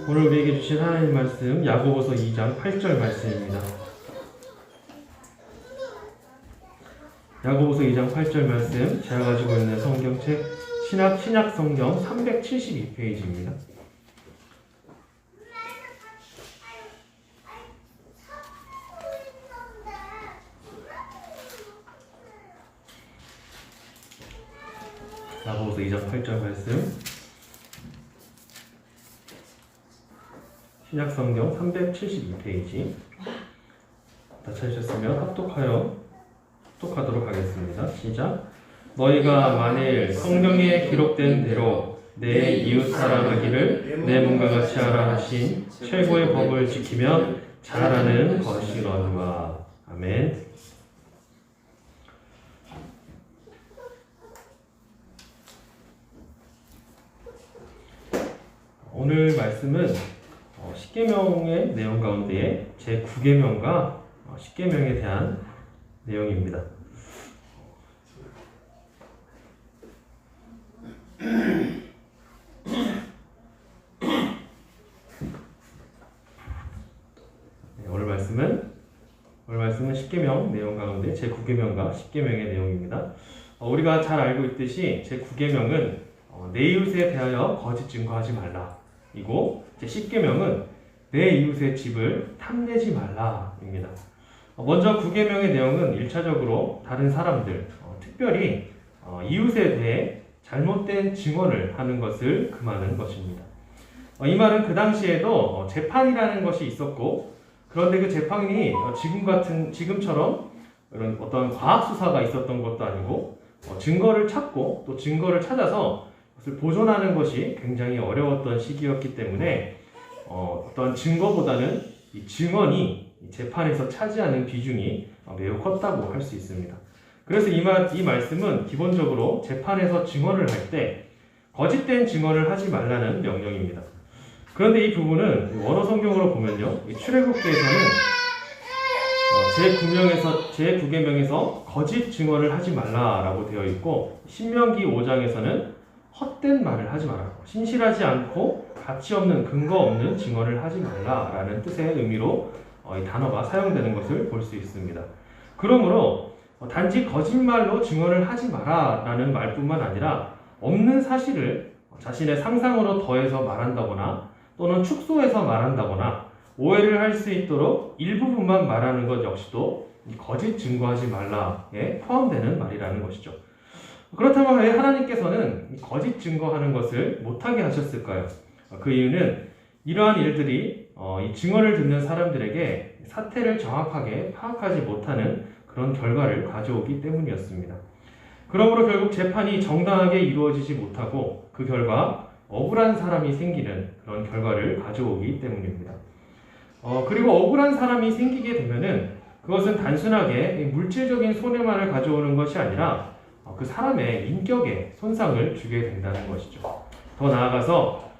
오늘 우리에게 주신 하나님 말씀 야고보서 2장 8절 말씀입니다. 야고보서 2장 8절 말씀 제가 가지고 있는 성경책 신약 성경 372페이지입니다. 야고보서 2장 8절 말씀 신약 성경 372페이지 다 찾으셨으면 합독하도록 하겠습니다. 시작. 너희가 만일 성경에 기록된 대로 내 이웃 사랑하기를 내 몸과 같이 하라 하신 최고의 법을 지키면 잘하는 것이로니와. 아멘. 오늘 말씀은 십계명의 내용 가운데 제9계명과 십계명에 대한 내용입니다. 오늘 말씀은 십계명 내용 가운데 제9계명과 십계명의 내용입니다. 우리가 잘 알고 있듯이 제9계명은 내 이웃에 대하여 거짓 증거하지 말라 이고 제10계명은 내 이웃의 집을 탐내지 말라입니다. 먼저 9계명의 내용은 1차적으로 다른 사람들, 특별히 이웃에 대해 잘못된 증언을 하는 것을 금하는 것입니다. 이 말은 그 당시에도 재판이라는 것이 있었고, 그런데 그 재판이 지금처럼 이런 어떤 과학 수사가 있었던 것도 아니고, 증거를 찾고 또 증거를 찾아서 그것을 보존하는 것이 굉장히 어려웠던 시기였기 때문에 어떤 증거보다는 이 증언이 재판에서 차지하는 비중이 매우 컸다고 할 수 있습니다. 그래서 이 말씀은 기본적으로 재판에서 증언을 할 때 거짓된 증언을 하지 말라는 명령입니다. 그런데 이 부분은 원어 성경으로 보면요, 출애굽기에서는 제9계명에서 거짓 증언을 하지 말라라고 되어 있고, 신명기 5장에서는 헛된 말을 하지 마라, 신실하지 않고 가치 없는 근거 없는 증언을 하지 말라라는 뜻의 의미로 이 단어가 사용되는 것을 볼 수 있습니다. 그러므로 단지 거짓말로 증언을 하지 마라라는 말뿐만 아니라 없는 사실을 자신의 상상으로 더해서 말한다거나 또는 축소해서 말한다거나 오해를 할 수 있도록 일부분만 말하는 것 역시도 거짓 증거하지 말라에 포함되는 말이라는 것이죠. 그렇다면 왜 하나님께서는 거짓 증거하는 것을 못하게 하셨을까요? 그 이유는 이러한 일들이 이 증언을 듣는 사람들에게 사태를 정확하게 파악하지 못하는 그런 결과를 가져오기 때문이었습니다. 그러므로 결국 재판이 정당하게 이루어지지 못하고 그 결과 억울한 사람이 생기는 그런 결과를 가져오기 때문입니다. 그리고 억울한 사람이 생기게 되면은 그것은 단순하게 물질적인 손해만을 가져오는 것이 아니라 그 사람의 인격에 손상을 주게 된다는 것이죠. 더 나아가서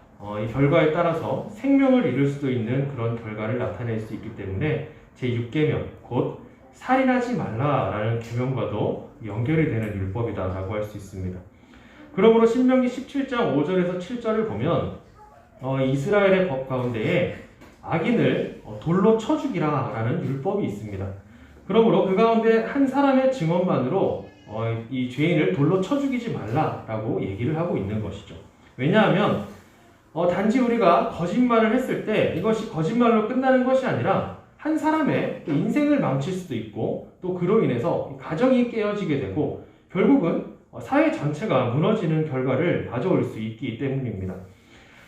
이 결과에 따라서 생명을 잃을 수도 있는 그런 결과를 나타낼 수 있기 때문에 제6계명, 곧 살인하지 말라라는 계명과도 연결이 되는 율법이다라고 할 수 있습니다. 그러므로 신명기 17장 5절에서 7절을 보면 이스라엘의 법 가운데에 악인을 돌로 쳐 죽이라라는 율법이 있습니다. 그러므로 그 가운데 한 사람의 증언만으로 이 죄인을 돌로 쳐 죽이지 말라라고 얘기를 하고 있는 것이죠. 왜냐하면 단지 우리가 거짓말을 했을 때 이것이 거짓말로 끝나는 것이 아니라 한 사람의 인생을 망칠 수도 있고, 또 그로 인해서 가정이 깨어지게 되고 결국은 사회 전체가 무너지는 결과를 가져올 수 있기 때문입니다.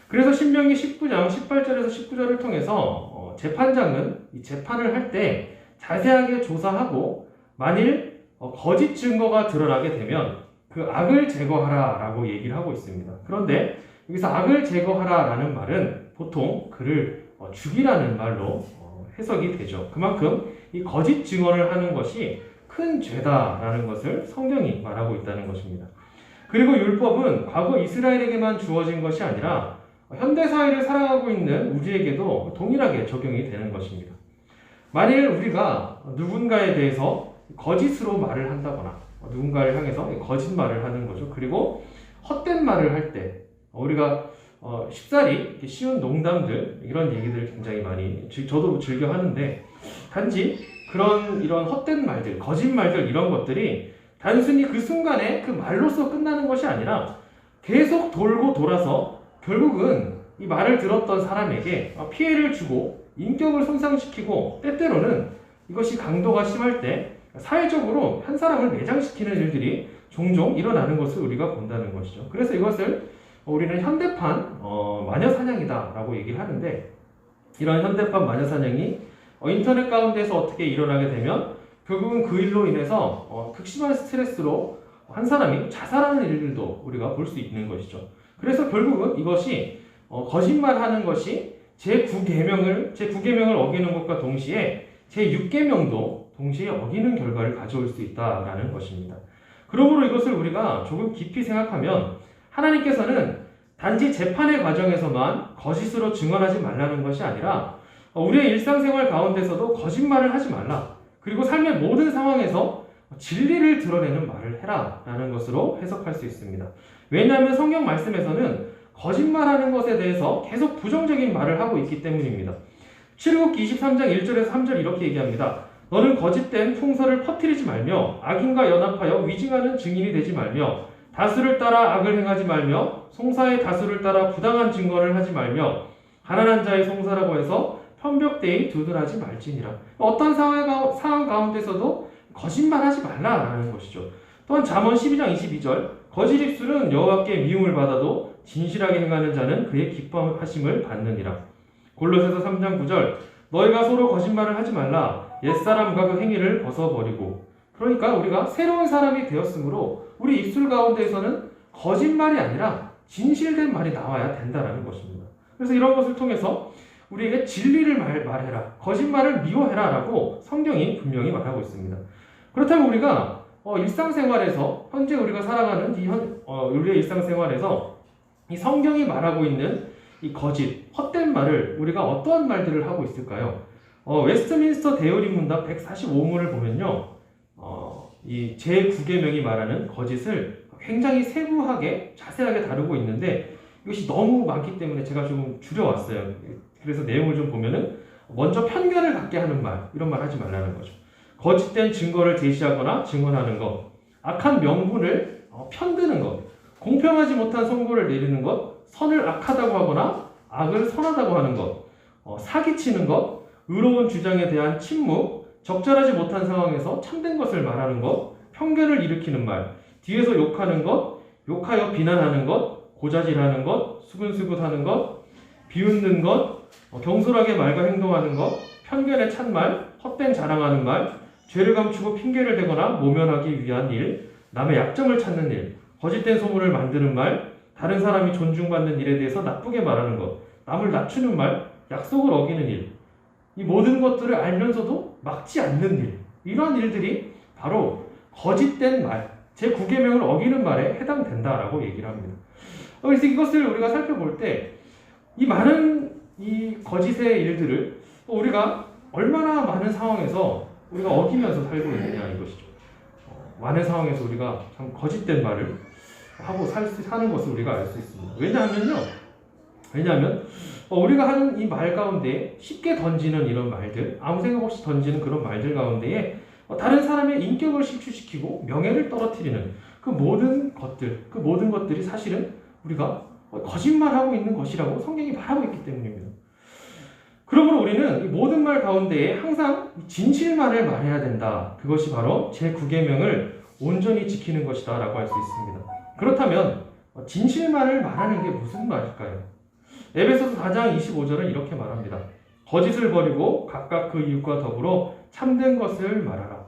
그래서 신명기 19장 18절에서 19절을 통해서 재판장은 이 재판을 할 때 자세하게 조사하고 만일 거짓 증거가 드러나게 되면 그 악을 제거하라 라고 얘기를 하고 있습니다. 그런데 여기서 악을 제거하라 라는 말은 보통 그를 죽이라는 말로 해석이 되죠. 그만큼 이 거짓 증언을 하는 것이 큰 죄다라는 것을 성경이 말하고 있다는 것입니다. 그리고 율법은 과거 이스라엘에게만 주어진 것이 아니라 현대사회를 살아가고 있는 우리에게도 동일하게 적용이 되는 것입니다. 만일 우리가 누군가에 대해서 거짓으로 말을 한다거나 누군가를 향해서 거짓말을 하는 거죠. 그리고 헛된 말을 할 때 우리가 쉽사리 이렇게 쉬운 농담들 이런 얘기들 굉장히 많이 저도 즐겨 하는데 단지 이런 헛된 말들, 거짓말들 이런 것들이 단순히 그 순간에 그 말로써 끝나는 것이 아니라 계속 돌고 돌아서 결국은 이 말을 들었던 사람에게 피해를 주고 인격을 손상시키고 때때로는 이것이 강도가 심할 때 사회적으로 한 사람을 매장시키는 일들이 종종 일어나는 것을 우리가 본다는 것이죠. 그래서 이것을 우리는 현대판 마녀사냥이다 라고 얘기를 하는데, 이런 현대판 마녀사냥이 인터넷 가운데서 어떻게 일어나게 되면 결국은 그 일로 인해서 극심한 스트레스로 한 사람이 자살하는 일들도 우리가 볼 수 있는 것이죠. 그래서 결국은 이것이 거짓말하는 것이 제9계명을 어기는 것과 동시에 제6계명도 동시에 어기는 결과를 가져올 수 있다라는 것입니다. 그러므로 이것을 우리가 조금 깊이 생각하면 하나님께서는 단지 재판의 과정에서만 거짓으로 증언하지 말라는 것이 아니라 우리의 일상생활 가운데서도 거짓말을 하지 말라. 그리고 삶의 모든 상황에서 진리를 드러내는 말을 해라 라는 것으로 해석할 수 있습니다. 왜냐하면 성경 말씀에서는 거짓말하는 것에 대해서 계속 부정적인 말을 하고 있기 때문입니다. 출애굽기 23장 1절에서 3절 이렇게 얘기합니다. 너는 거짓된 풍설을 퍼뜨리지 말며 악인과 연합하여 위증하는 증인이 되지 말며 다수를 따라 악을 행하지 말며 송사의 다수를 따라 부당한 증거를 하지 말며 가난한 자의 송사라고 해서 편벽되이 두둔하지 말지니라. 어떤 상황 가운데서도 거짓말하지 말라라는 것이죠. 또한 잠언 12장 22절 거짓 입술은 여호와께 미움을 받아도 진실하게 행하는 자는 그의 기뻐하심을 받느니라. 골로새서 3장 9절 너희가 서로 거짓말을 하지 말라. 옛사람과 그 행위를 벗어버리고. 그러니까 우리가 새로운 사람이 되었으므로 우리 입술 가운데에서는 거짓말이 아니라 진실된 말이 나와야 된다는 것입니다. 그래서 이런 것을 통해서 우리에게 진리를 말해라, 거짓말을 미워해라 라고 성경이 분명히 말하고 있습니다. 그렇다면 우리가 일상생활에서 현재 우리가 살아가는 우리의 일상생활에서 이 성경이 말하고 있는 이 거짓, 헛된 말을 우리가 어떠한 말들을 하고 있을까요? 웨스트민스터 대의리 문답 145문을 보면요, 이 제9계명이 말하는 거짓을 굉장히 세부하게 자세하게 다루고 있는데 이것이 너무 많기 때문에 제가 좀 줄여왔어요. 그래서 내용을 좀 보면은 먼저 편견을 갖게 하는 말, 이런 말 하지 말라는 거죠. 거짓된 증거를 제시하거나 증언하는 것, 악한 명분을 편드는 것, 공평하지 못한 선고를 내리는 것, 선을 악하다고 하거나 악을 선하다고 하는 것, 사기치는 것, 의로운 주장에 대한 침묵, 적절하지 못한 상황에서 참된 것을 말하는 것, 편견을 일으키는 말, 뒤에서 욕하는 것, 욕하여 비난하는 것, 고자질하는 것, 수근수근하는 것, 비웃는 것, 경솔하게 말과 행동하는 것, 편견에 찬 말, 헛된 자랑하는 말, 죄를 감추고 핑계를 대거나 모면하기 위한 일, 남의 약점을 찾는 일, 거짓된 소문을 만드는 말, 다른 사람이 존중받는 일에 대해서 나쁘게 말하는 것, 남을 낮추는 말, 약속을 어기는 일, 이 모든 것들을 알면서도 막지 않는 일, 이러한 일들이 바로 거짓된 말, 제9계명을 어기는 말에 해당된다라고 얘기를 합니다. 그래서 이것을 우리가 살펴볼 때 이 많은 이 거짓의 일들을 우리가 얼마나 많은 상황에서 우리가 어기면서 살고 있느냐 이것이죠. 많은 상황에서 우리가 참 거짓된 말을 하고 사는 것을 우리가 알 수 있습니다. 왜냐하면 우리가 하는 이 말 가운데 쉽게 던지는 이런 말들, 아무 생각 없이 던지는 그런 말들 가운데에 다른 사람의 인격을 실추시키고 명예를 떨어뜨리는 그 모든 것들이 사실은 우리가 거짓말하고 있는 것이라고 성경이 말하고 있기 때문입니다. 그러므로 우리는 이 모든 말 가운데에 항상 진실만을 말해야 된다. 그것이 바로 제9계명을 온전히 지키는 것이다 라고 할 수 있습니다. 그렇다면 진실만을 말하는 게 무슨 말일까요? 에베소서 4장 25절은 이렇게 말합니다. 거짓을 버리고 각각 그 이웃과 더불어 참된 것을 말하라.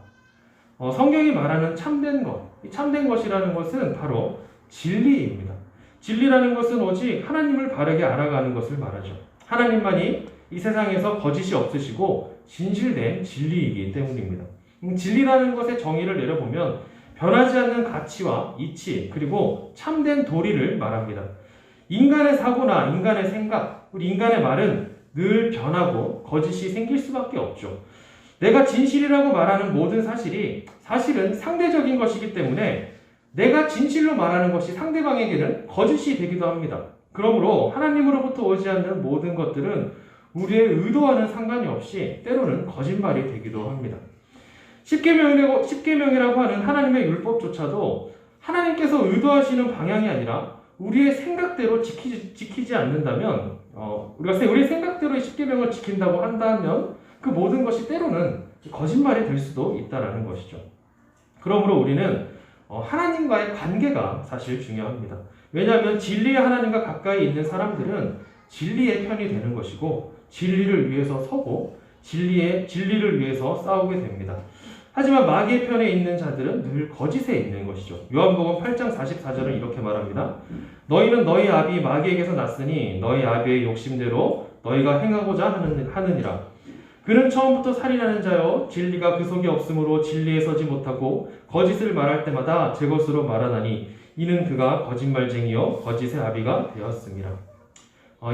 성경이 말하는 참된 것, 이 참된 것이라는 것은 바로 진리입니다. 진리라는 것은 오직 하나님을 바르게 알아가는 것을 말하죠. 하나님만이 이 세상에서 거짓이 없으시고 진실된 진리이기 때문입니다. 진리라는 것의 정의를 내려보면 변하지 않는 가치와 이치, 그리고 참된 도리를 말합니다. 인간의 사고나 인간의 생각, 우리 인간의 말은 늘 변하고 거짓이 생길 수밖에 없죠. 내가 진실이라고 말하는 모든 사실이 사실은 상대적인 것이기 때문에 내가 진실로 말하는 것이 상대방에게는 거짓이 되기도 합니다. 그러므로 하나님으로부터 오지 않는 모든 것들은 우리의 의도와는 상관이 없이 때로는 거짓말이 되기도 합니다. 십계명이라고 하는 하나님의 율법조차도 하나님께서 의도하시는 방향이 아니라 우리의 생각대로 지키지 않는다면, 우리의 생각대로 십계명을 지킨다고 한다면 그 모든 것이 때로는 거짓말이 될 수도 있다는 것이죠. 그러므로 우리는 하나님과의 관계가 사실 중요합니다. 왜냐하면 진리의 하나님과 가까이 있는 사람들은 진리의 편이 되는 것이고 진리를 위해서 서고 진리를 위해서 싸우게 됩니다. 하지만 마귀의 편에 있는 자들은 늘 거짓에 있는 것이죠. 요한복음 8장 44절은 이렇게 말합니다. 너희는 너희 아비 마귀에게서 났으니 너희 아비의 욕심대로 너희가 행하고자 하느니라. 그는 처음부터 살인하는 자여 진리가 그 속에 없으므로 진리에 서지 못하고 거짓을 말할 때마다 제 것으로 말하나니 이는 그가 거짓말쟁이요 거짓의 아비가 되었습니다.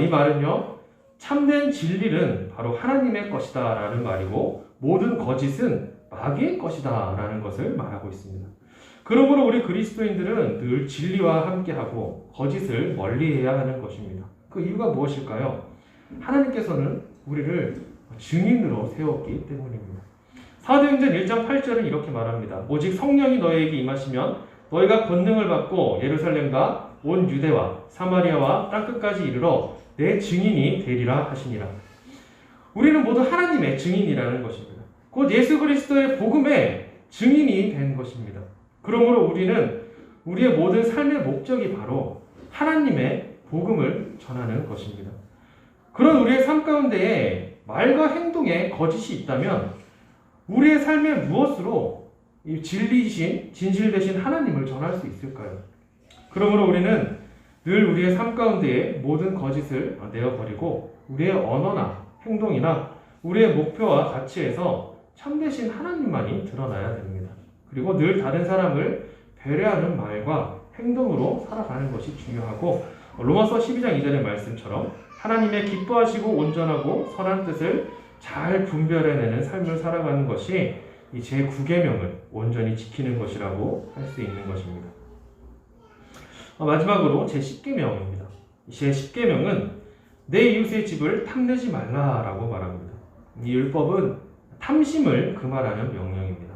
이 말은요, 참된 진리는 바로 하나님의 것이다 라는 말이고 모든 거짓은 마귀의 것이다 라는 것을 말하고 있습니다. 그러므로 우리 그리스도인들은 늘 진리와 함께하고 거짓을 멀리해야 하는 것입니다. 그 이유가 무엇일까요? 하나님께서는 우리를 증인으로 세웠기 때문입니다. 사도행전 1장 8절은 이렇게 말합니다. 오직 성령이 너희에게 임하시면 너희가 권능을 받고 예루살렘과 온 유대와 사마리아와 땅끝까지 이르러 내 증인이 되리라 하시니라. 우리는 모두 하나님의 증인이라는 것입니다. 곧 예수 그리스도의 복음의 증인이 된 것입니다. 그러므로 우리는 우리의 모든 삶의 목적이 바로 하나님의 복음을 전하는 것입니다. 그런 우리의 삶 가운데에 말과 행동에 거짓이 있다면 우리의 삶에 무엇으로 이 진리이신 진실되신 하나님을 전할 수 있을까요? 그러므로 우리는 늘 우리의 삶 가운데에 모든 거짓을 내어버리고 우리의 언어나 행동이나 우리의 목표와 가치에서 참되신 하나님만이 드러나야 됩니다. 그리고 늘 다른 사람을 배려하는 말과 행동으로 살아가는 것이 중요하고 로마서 12장 2절의 말씀처럼 하나님의 기뻐하시고 온전하고 선한 뜻을 잘 분별해내는 삶을 살아가는 것이 이 제9계명을 온전히 지키는 것이라고 할 수 있는 것입니다. 마지막으로 제10계명입니다. 제10계명은 내 이웃의 집을 탐내지 말라라고 말합니다. 이 율법은 탐심을 금하라는 명령입니다.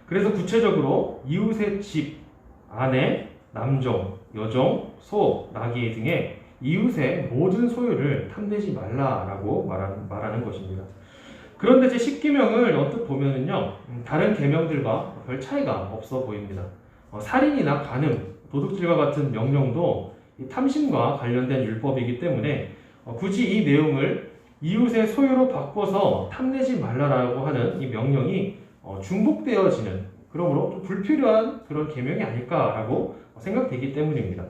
그래서 구체적으로 이웃의 집, 아내, 남종, 여종, 소, 나귀 등의 이웃의 모든 소유를 탐내지 말라라고 말하는 것입니다. 그런데 제10계명을 언뜻 보면은요, 다른 계명들과 별 차이가 없어 보입니다. 살인이나 간음, 도둑질과 같은 명령도 탐심과 관련된 율법이기 때문에 굳이 이 내용을 이웃의 소유로 바꿔서 탐내지 말라라고 하는 이 명령이 중복되어지는, 그러므로 좀 불필요한 그런 계명이 아닐까라고 생각되기 때문입니다.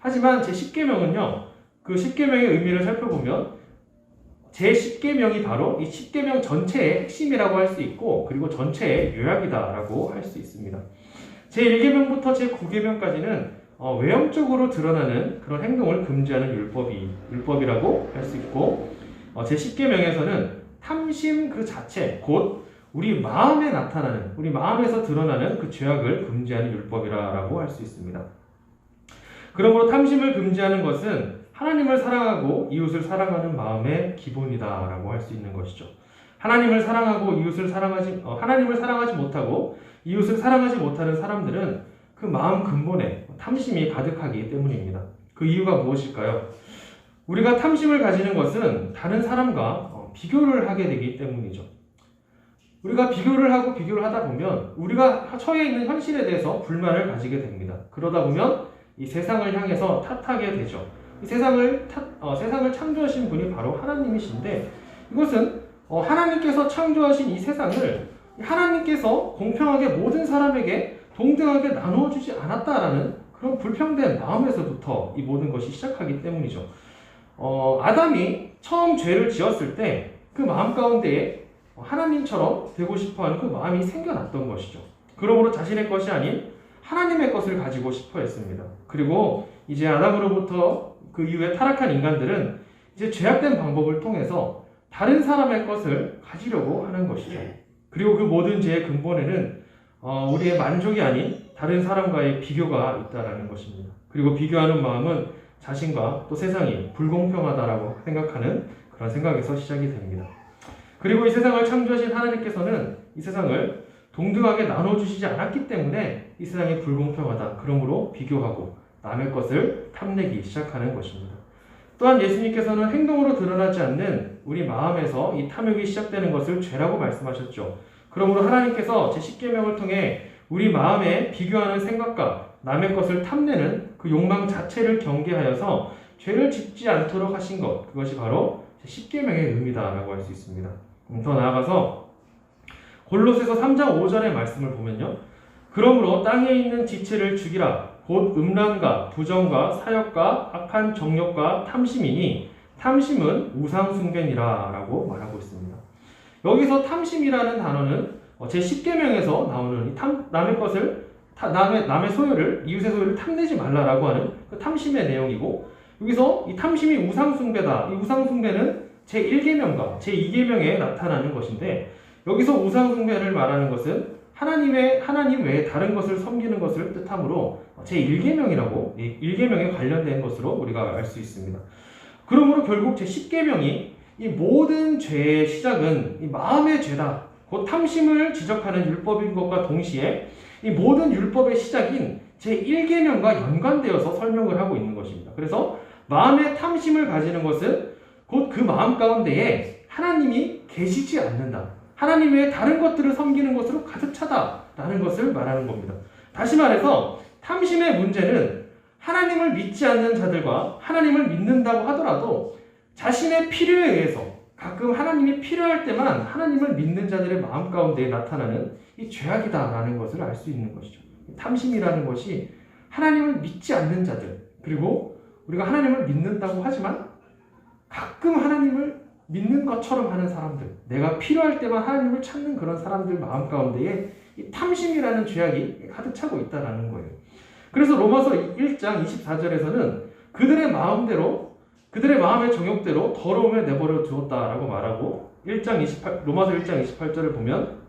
하지만 제10계명은요, 그 10계명의 의미를 살펴보면 제10계명이 바로 이 10계명 전체의 핵심이라고 할 수 있고 그리고 전체의 요약이다라고 할 수 있습니다. 제1계명부터 제9계명까지는 외형적으로 드러나는 그런 행동을 금지하는 율법이라고 할 수 있고 제10계명에서는 탐심 그 자체, 곧 우리 마음에 나타나는, 우리 마음에서 드러나는 그 죄악을 금지하는 율법이라고 할 수 있습니다. 그러므로 탐심을 금지하는 것은 하나님을 사랑하고 이웃을 사랑하는 마음의 기본이다라고 할 수 있는 것이죠. 하나님을 사랑하고 하나님을 사랑하지 못하고 이웃을 사랑하지 못하는 사람들은 그 마음 근본에 탐심이 가득하기 때문입니다. 그 이유가 무엇일까요? 우리가 탐심을 가지는 것은 다른 사람과 비교를 하게 되기 때문이죠. 우리가 비교를 하다 보면 우리가 처해 있는 현실에 대해서 불만을 가지게 됩니다. 그러다 보면 이 세상을 향해서 탓하게 되죠. 이 세상을 창조하신 분이 바로 하나님이신데, 이것은 하나님께서 창조하신 이 세상을 하나님께서 공평하게 모든 사람에게 동등하게 나누어 주지 않았다라는 그런 불평된 마음에서부터 이 모든 것이 시작하기 때문이죠. 아담이 처음 죄를 지었을 때 그 마음 가운데에 하나님처럼 되고 싶어하는 그 마음이 생겨났던 것이죠. 그러므로 자신의 것이 아닌 하나님의 것을 가지고 싶어 했습니다. 그리고 이제 아담으로부터 그 이후에 타락한 인간들은 이제 죄악된 방법을 통해서 다른 사람의 것을 가지려고 하는 것이죠. 그리고 그 모든 죄의 근본에는 우리의 만족이 아닌 다른 사람과의 비교가 있다라는 것입니다. 그리고 비교하는 마음은 자신과 또 세상이 불공평하다라고 생각하는 그런 생각에서 시작이 됩니다. 그리고 이 세상을 창조하신 하나님께서는 이 세상을 동등하게 나눠주시지 않았기 때문에 이 세상이 불공평하다. 그러므로 비교하고 남의 것을 탐내기 시작하는 것입니다. 또한 예수님께서는 행동으로 드러나지 않는 우리 마음에서 이 탐욕이 시작되는 것을 죄라고 말씀하셨죠. 그러므로 하나님께서 제10계명을 통해 우리 마음에 비교하는 생각과 남의 것을 탐내는 그 욕망 자체를 경계하여서 죄를 짓지 않도록 하신 것, 그것이 바로 제10계명의 의미다라고 할 수 있습니다. 더 나아가서 골로새서 3장 5절의 말씀을 보면요. 그러므로 땅에 있는 지체를 죽이라. 곧 음란과 부정과 사욕과 악한 정욕과 탐심이니 탐심은 우상숭배니라 라고 말하고 있습니다. 여기서 탐심이라는 단어는 제10계명에서 나오는 남의 것을 남의 소유를 이웃의 소유를 탐내지 말라라고 하는 그 탐심의 내용이고, 여기서 이 탐심이 우상숭배다. 이 우상숭배는 제1계명과 제2계명에 나타나는 것인데, 여기서 우상숭배를 말하는 것은 하나님 외에 다른 것을 섬기는 것을 뜻하므로 제1계명이라고 1계명에 관련된 것으로 우리가 알 수 있습니다. 그러므로 결국 제10계명이 이 모든 죄의 시작은 이 마음의 죄다. 곧 탐심을 지적하는 율법인 것과 동시에 이 모든 율법의 시작인 제1계명과 연관되어서 설명을 하고 있는 것입니다. 그래서 마음의 탐심을 가지는 것은 곧 그 마음 가운데에 하나님이 계시지 않는다. 하나님 외에 다른 것들을 섬기는 것으로 가득 차다라는 것을 말하는 겁니다. 다시 말해서 탐심의 문제는 하나님을 믿지 않는 자들과 하나님을 믿는다고 하더라도 자신의 필요에 의해서 가끔 하나님이 필요할 때만 하나님을 믿는 자들의 마음 가운데 나타나는 이 죄악이다라는 것을 알 수 있는 것이죠. 탐심이라는 것이 하나님을 믿지 않는 자들, 그리고 우리가 하나님을 믿는다고 하지만 가끔 하나님을 믿는 것처럼 하는 사람들, 내가 필요할 때만 하나님을 찾는 그런 사람들 마음 가운데에 이 탐심이라는 죄악이 가득 차고 있다는 거예요. 그래서 로마서 1장 24절에서는 그들의 마음의 정욕대로 더러움에 내버려 두었다라고 말하고, 로마서 1장 28절을 보면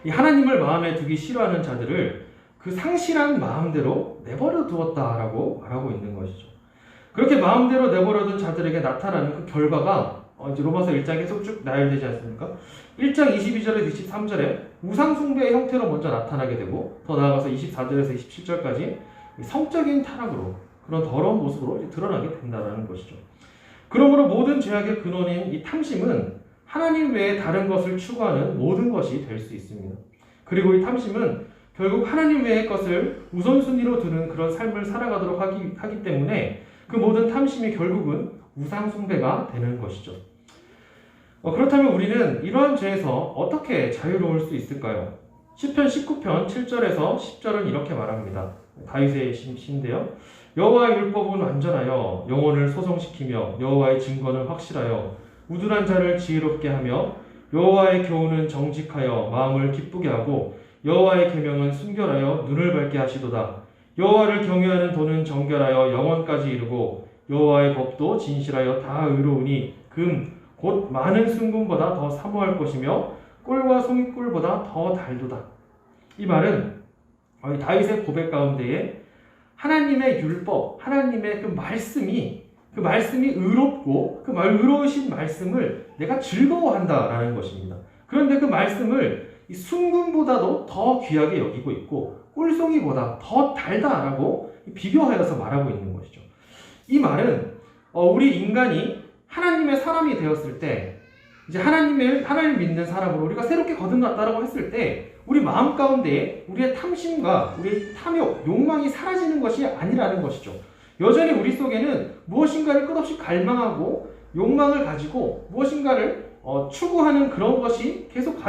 이 하나님을 마음에 두기 싫어하는 자들을 그 상실한 마음대로 내버려 두었다라고 말하고 있는 것이죠. 그렇게 마음대로 내버려둔 자들에게 나타나는 그 결과가 이제 로마서 1장에 계속 쭉 나열되지 않습니까? 1장 22절에서 23절에 우상숭배의 형태로 먼저 나타나게 되고, 더 나아가서 24절에서 27절까지 성적인 타락으로, 그런 더러운 모습으로 이제 드러나게 된다는 것이죠. 그러므로 모든 죄악의 근원인 이 탐심은 하나님 외에 다른 것을 추구하는 모든 것이 될 수 있습니다. 그리고 이 탐심은 결국 하나님 외의 것을 우선순위로 두는 그런 삶을 살아가도록 하기 때문에 그 모든 탐심이 결국은 우상숭배가 되는 것이죠. 그렇다면 우리는 이러한 죄에서 어떻게 자유로울 수 있을까요? 시편 19편 7절에서 10절은 이렇게 말합니다. 다윗의 시인데요. 여호와의 율법은 완전하여 영혼을 소성시키며 여호와의 증거는 확실하여 우둔한 자를 지혜롭게 하며 여호와의 교훈은 정직하여 마음을 기쁘게 하고 여호와의 계명은 순결하여 눈을 밝게 하시도다. 여호와를 경외하는 도는 정결하여 영원까지 이르고 여호와의 법도 진실하여 다 의로우니 금 곧 많은 순금보다 더 사모할 것이며 꿀과 송이꿀보다 더 달도다. 이 말은 다윗의 고백 가운데에 하나님의 율법, 하나님의 그 말씀이 의롭고 그 의로우신 말씀을 내가 즐거워한다라는 것입니다. 그런데 그 말씀을 이 순금보다도 더 귀하게 여기고 있고 꿀송이보다 더 달다라고 비교하여서 말하고 있는 것이죠. 이 말은 우리 인간이 하나님의 사람이 되었을 때, 이제 하나님 믿는 사람으로 우리가 새롭게 거듭났다라고 했을 때 우리 마음 가운데 우리의 탐심과 우리의 탐욕, 욕망이 사라지는 것이 아니라는 것이죠. 여전히 우리 속에는 무엇인가를 끝없이 갈망하고 욕망을 가지고 무엇인가를 추구하는 그런 것이 계속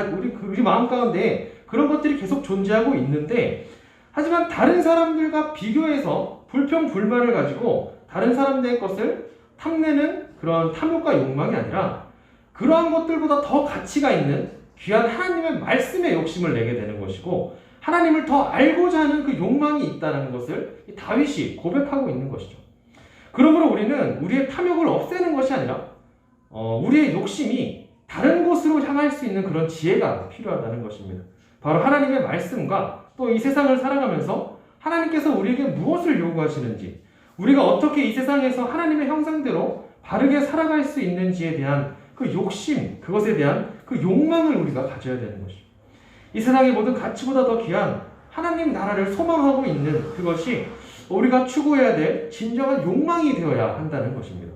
우리 마음 가운데 그런 것들이 계속 존재하고 있는데, 하지만 다른 사람들과 비교해서 불평불만을 가지고 다른 사람들의 것을 탐내는 그런 탐욕과 욕망이 아니라 그러한 것들보다 더 가치가 있는 귀한 하나님의 말씀에 욕심을 내게 되는 것이고, 하나님을 더 알고자 하는 그 욕망이 있다는 것을 다윗이 고백하고 있는 것이죠. 그러므로 우리는 우리의 탐욕을 없애는 것이 아니라 우리의 욕심이 다른 곳으로 향할 수 있는 그런 지혜가 필요하다는 것입니다. 바로 하나님의 말씀과 또 이 세상을 살아가면서 하나님께서 우리에게 무엇을 요구하시는지, 우리가 어떻게 이 세상에서 하나님의 형상대로 바르게 살아갈 수 있는지에 대한 그 욕심, 그것에 대한 그 욕망을 우리가 가져야 되는 것이죠. 이 세상의 모든 가치보다 더 귀한 하나님 나라를 소망하고 있는 그것이 우리가 추구해야 될 진정한 욕망이 되어야 한다는 것입니다.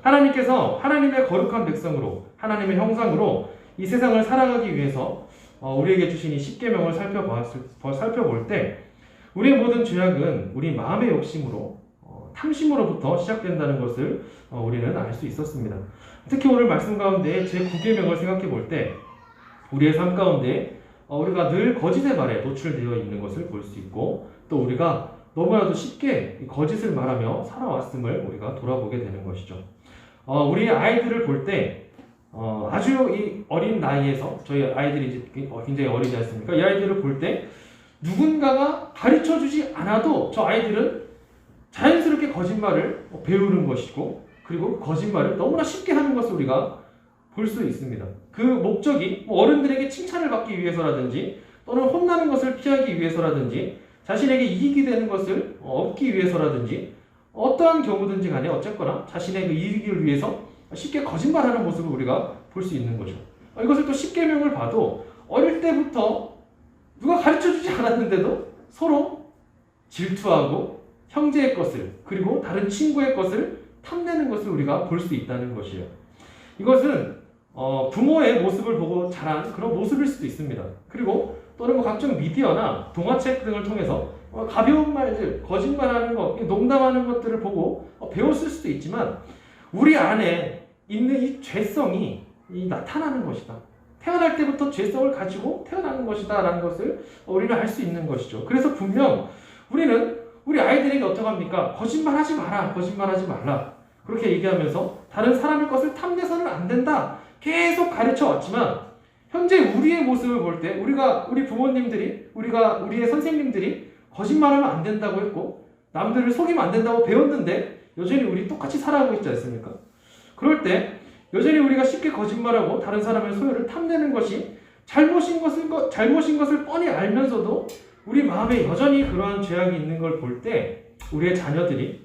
하나님께서 하나님의 거룩한 백성으로, 하나님의 형상으로 이 세상을 살아가기 위해서 우리에게 주신 이 십계명을 살펴볼 때 우리의 모든 죄악은 우리 마음의 욕심으로, 탐심으로부터 시작된다는 것을 우리는 알 수 있었습니다. 특히 오늘 말씀 가운데 제9계명을 생각해 볼 때 우리의 삶 가운데 우리가 늘 거짓의 말에 노출되어 있는 것을 볼 수 있고, 또 우리가 너무나도 쉽게 거짓을 말하며 살아왔음을 우리가 돌아보게 되는 것이죠. 우리 아이들을 볼 때 아주 이 어린 나이에서, 저희 아이들이 이제 굉장히 어리지 않습니까? 이 아이들을 볼 때 누군가가 가르쳐주지 않아도 저 아이들은 자연스럽게 거짓말을 배우는 것이고, 그리고 거짓말을 너무나 쉽게 하는 것을 우리가 볼 수 있습니다. 그 목적이 어른들에게 칭찬을 받기 위해서라든지, 또는 혼나는 것을 피하기 위해서라든지, 자신에게 이익이 되는 것을 얻기 위해서라든지, 어떠한 경우든지 간에 어쨌거나 자신의 그 이익을 위해서 쉽게 거짓말하는 모습을 우리가 볼 수 있는 거죠. 이것을 또 십계명을 봐도 어릴 때부터 누가 가르쳐주지 않았는데도 서로 질투하고 형제의 것을, 그리고 다른 친구의 것을 탐내는 것을 우리가 볼 수 있다는 것이에요. 이것은 부모의 모습을 보고 자란 그런 모습일 수도 있습니다. 그리고 또는 각종 미디어나 동화책 등을 통해서 가벼운 말들, 거짓말하는 것, 농담하는 것들을 보고 배웠을 수도 있지만, 우리 안에 있는 이 죄성이 나타나는 것이다. 태어날 때부터 죄성을 가지고 태어나는 것이다 라는 것을 우리는 알 수 있는 것이죠. 그래서 분명 우리는 우리 아이들에게 어떻게 합니까? 거짓말하지 마라, 거짓말하지 말라, 그렇게 얘기하면서 다른 사람의 것을 탐내서는 안 된다 계속 가르쳐 왔지만, 현재 우리의 모습을 볼 때 우리 부모님들이, 우리의 선생님들이 거짓말하면 안 된다고 했고 남들을 속이면 안 된다고 배웠는데 여전히 우리 똑같이 살아가고 있지 않습니까? 그럴 때 여전히 우리가 쉽게 거짓말하고 다른 사람의 소유를 탐내는 것이 잘못인 것을 뻔히 알면서도 우리 마음에 여전히 그러한 죄악이 있는 걸 볼 때, 우리의 자녀들이,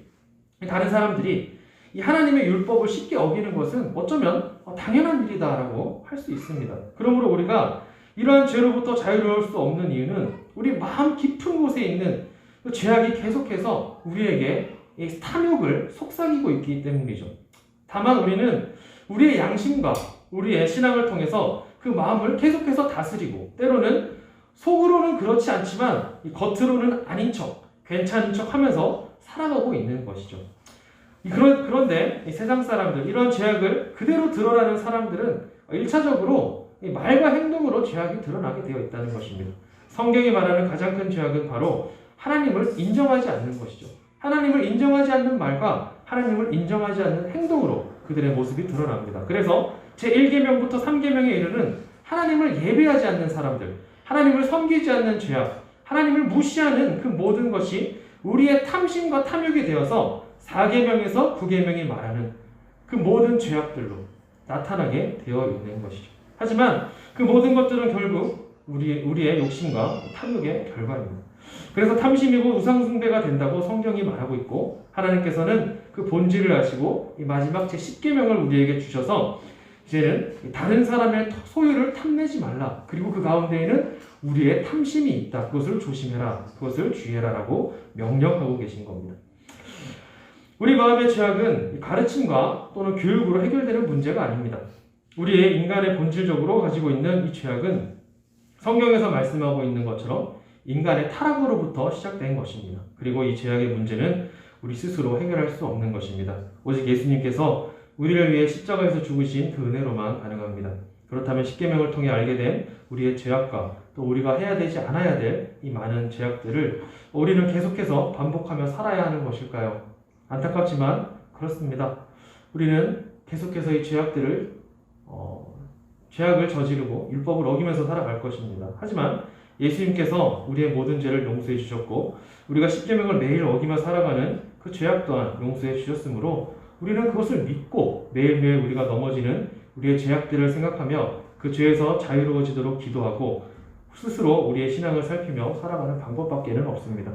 다른 사람들이 이 하나님의 율법을 쉽게 어기는 것은 어쩌면 당연한 일이다라고 할 수 있습니다. 그러므로 우리가 이러한 죄로부터 자유로울 수 없는 이유는 우리 마음 깊은 곳에 있는 그 죄악이 계속해서 우리에게 이 탐욕을 속삭이고 있기 때문이죠. 다만 우리는 우리의 양심과 우리의 신앙을 통해서 그 마음을 계속해서 다스리고, 때로는 속으로는 그렇지 않지만 겉으로는 아닌 척, 괜찮은 척 하면서 살아가고 있는 것이죠. 그런데 이 세상 사람들, 이런 죄악을 그대로 드러나는 사람들은 1차적으로 말과 행동으로 죄악이 드러나게 되어 있다는 것입니다. 성경이 말하는 가장 큰 죄악은 바로 하나님을 인정하지 않는 것이죠. 하나님을 인정하지 않는 말과 하나님을 인정하지 않는 행동으로 그들의 모습이 드러납니다. 그래서 제1계명부터 3계명에 이르는 하나님을 예배하지 않는 사람들, 하나님을 섬기지 않는 죄악, 하나님을 무시하는 그 모든 것이 우리의 탐심과 탐욕이 되어서 4계명에서 9계명이 말하는 그 모든 죄악들로 나타나게 되어 있는 것이죠. 하지만 그 모든 것들은 결국 우리의 욕심과 탐욕의 결과입니다. 그래서 탐심이고 우상숭배가 된다고 성경이 말하고 있고, 하나님께서는 그 본질을 아시고 이 마지막 제10계명을 우리에게 주셔서 이제는 다른 사람의 소유를 탐내지 말라, 그리고 그 가운데에는 우리의 탐심이 있다, 그것을 조심해라, 그것을 주의해라 라고 명령하고 계신 겁니다. 우리 마음의 죄악은 가르침과 또는 교육으로 해결되는 문제가 아닙니다. 우리의 인간의 본질적으로 가지고 있는 이 죄악은 성경에서 말씀하고 있는 것처럼 인간의 타락으로부터 시작된 것입니다. 그리고 이 죄악의 문제는 우리 스스로 해결할 수 없는 것입니다. 오직 예수님께서 우리를 위해 십자가에서 죽으신 그 은혜로만 가능합니다. 그렇다면 십계명을 통해 알게 된 우리의 죄악과 또 우리가 해야 되지 않아야 될 이 많은 죄악들을 우리는 계속해서 반복하며 살아야 하는 것일까요? 안타깝지만 그렇습니다. 우리는 계속해서 이 죄악을 저지르고 율법을 어기면서 살아갈 것입니다. 하지만 예수님께서 우리의 모든 죄를 용서해 주셨고, 우리가 십계명을 매일 어기며 살아가는 그 죄악 또한 용서해 주셨으므로 우리는 그것을 믿고 매일매일 우리가 넘어지는 우리의 죄악들을 생각하며 그 죄에서 자유로워지도록 기도하고 스스로 우리의 신앙을 살피며 살아가는 방법밖에는 없습니다.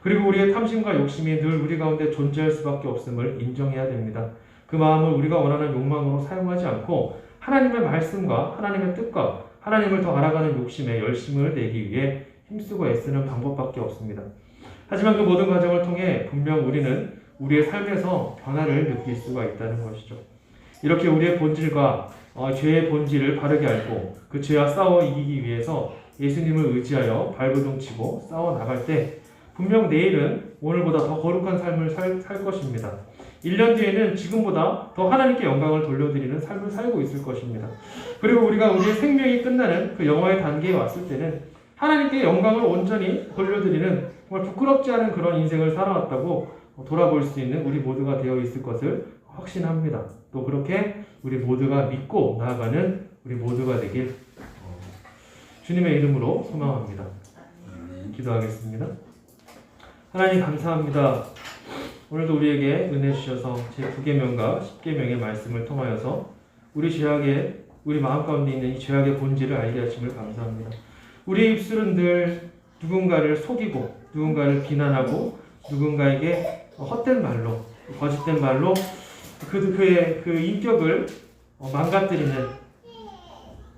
그리고 우리의 탐심과 욕심이 늘 우리 가운데 존재할 수밖에 없음을 인정해야 됩니다. 그 마음을 우리가 원하는 욕망으로 사용하지 않고 하나님의 말씀과 하나님의 뜻과 하나님을 더 알아가는 욕심에 열심을 내기 위해 힘쓰고 애쓰는 방법밖에 없습니다. 하지만 그 모든 과정을 통해 분명 우리는 우리의 삶에서 변화를 느낄 수가 있다는 것이죠. 이렇게 우리의 본질과 죄의 본질을 바르게 알고 그 죄와 싸워 이기기 위해서 예수님을 의지하여 발버둥치고 싸워 나갈 때 분명 내일은 오늘보다 더 거룩한 삶을 살 것입니다. 1년 뒤에는 지금보다 더 하나님께 영광을 돌려드리는 삶을 살고 있을 것입니다. 그리고 우리가 우리의 생명이 끝나는 그 영화의 단계에 왔을 때는 하나님께 영광을 온전히 돌려드리는 정말 부끄럽지 않은 그런 인생을 살아왔다고 돌아볼 수 있는 우리 모두가 되어 있을 것을 확신합니다. 또 그렇게 우리 모두가 믿고 나아가는 우리 모두가 되길 주님의 이름으로 소망합니다. 기도하겠습니다. 하나님 감사합니다. 오늘도 우리에게 은혜 주셔서 제9계명과 10계명의 말씀을 통하여서 우리 죄악의 우리 마음 가운데 있는 이 죄악의 본질을 알게 하심을 감사합니다. 우리의 입술은 늘 누군가를 속이고 누군가를 비난하고 누군가에게 헛된 말로 거짓된 말로 그의 그 인격을 망가뜨리는,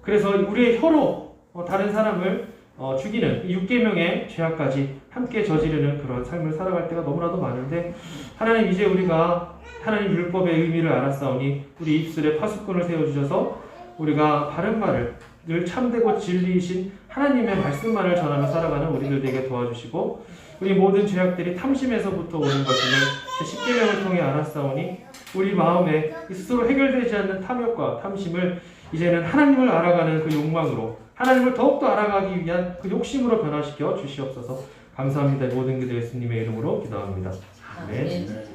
그래서 우리의 혀로 다른 사람을 죽이는 6계명의 죄악까지 함께 저지르는 그런 삶을 살아갈 때가 너무나도 많은데, 하나님 이제 우리가 하나님 율법의 의미를 알았사오니 우리 입술에 파수꾼을 세워주셔서 우리가 바른 말을 늘 참되고 진리이신 하나님의 말씀만을 전하며 살아가는 우리들 되게 도와주시고, 우리 모든 죄악들이 탐심에서부터 오는 것임을 10계명을 통해 알았사오니 우리 마음에 스스로 해결되지 않는 탐욕과 탐심을 이제는 하나님을 알아가는 그 욕망으로, 하나님을 더욱더 알아가기 위한 그 욕심으로 변화시켜 주시옵소서. 감사합니다. 모든 게 예수님의 이름으로 기도합니다. 아멘.